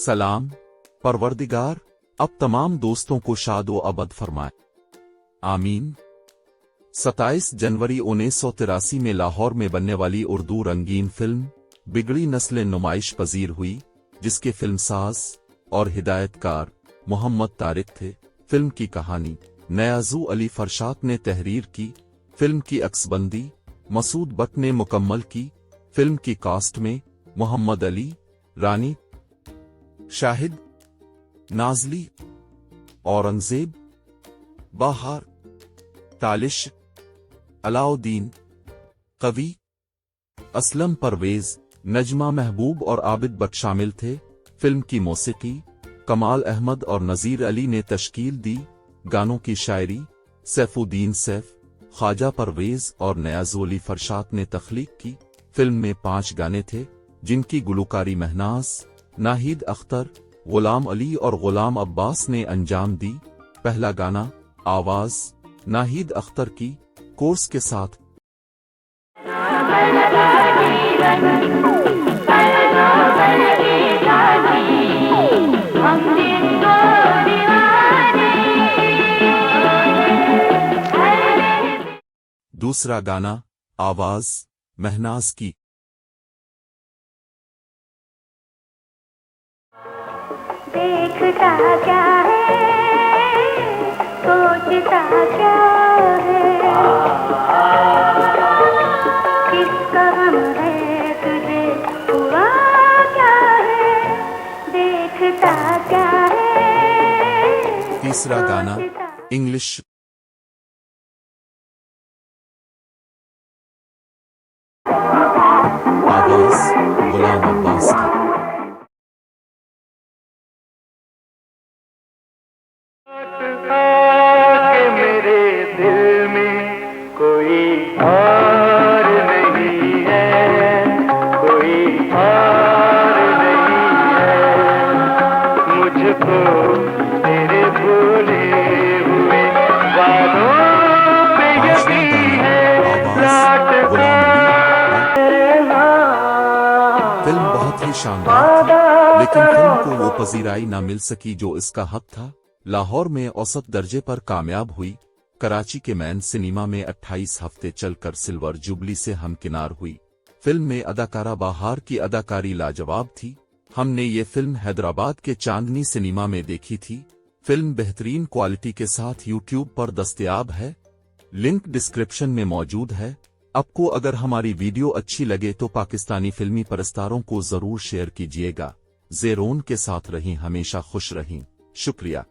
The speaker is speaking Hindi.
सलाम, परवरदिगार अब तमाम दोस्तों को शाद व अबद फरमाए, आमीन। 27 जनवरी 1983 में लाहौर में बनने वाली उर्दू रंगीन फिल्म बिगड़ी नस्लें नुमाइश पजीर हुई, जिसके फिल्मसाज और हिदायतकार मोहम्मद तारिक थे। फिल्म की कहानी नयाज़ू अली फरशात ने तहरीर की। फिल्म की अक्सबंदी मसूद बट ने मुकम्मल की। फिल्म की कास्ट में मोहम्मद अली, रानी, शाहिद, नाजली, औरंगजेब, बहार, तालिश, अलाउद्दीन, कवि, असलम परवेज, नजमा महबूब और आबिद बट शामिल थे। फिल्म की मौसीकी कमाल अहमद और नजीर अली ने तश्कील दी। गानों की शायरी सैफुद्दीन सैफ, ख्वाजा परवेज और नयाज़ू अली फरशात ने तख्लीक की। फिल्म में 5 गाने थे, जिनकी गुलकारी महनाज, नाहिद अख्तर, गुलाम अली और गुलाम अब्बास ने अंजाम दी। पहला गाना आवाज नाहिद अख्तर की कोर्स के साथ। दूसरा गाना आवाज महनाज की। देखता क्या है, सोचता क्या है, किसका गम है तुझे, हुआ क्या है, देखता क्या है। तीसरा गाना इंग्लिश। आवाज गुलाम अब्बास की। मेरे दिल में कोई और नहीं है, कोई और नहीं है, मुझको तेरे भूले हुए वादों पे यकीन है। फिल्म बहुत ही शानदार थी, लेकिन फिल्म को वो पजीराई ना मिल सकी जो इसका हक था। लाहौर में औसत दर्जे पर कामयाब हुई। कराची के मैन सिनेमा में 28 हफ्ते चलकर सिल्वर जुबली से हमकिनार हुई। फिल्म में अदाकारा बहार की अदाकारी लाजवाब थी। हमने ये फिल्म हैदराबाद के चांदनी सिनेमा में देखी थी। फिल्म बेहतरीन क्वालिटी के साथ यूट्यूब पर दस्तयाब है, लिंक डिस्क्रिप्शन में मौजूद है। आपको अगर हमारी वीडियो अच्छी लगे तो पाकिस्तानी फिल्मी परस्तारों को जरूर शेयर कीजिएगा। ज़ेरोन के साथ रहें, हमेशा खुश रहें। शुक्रिया।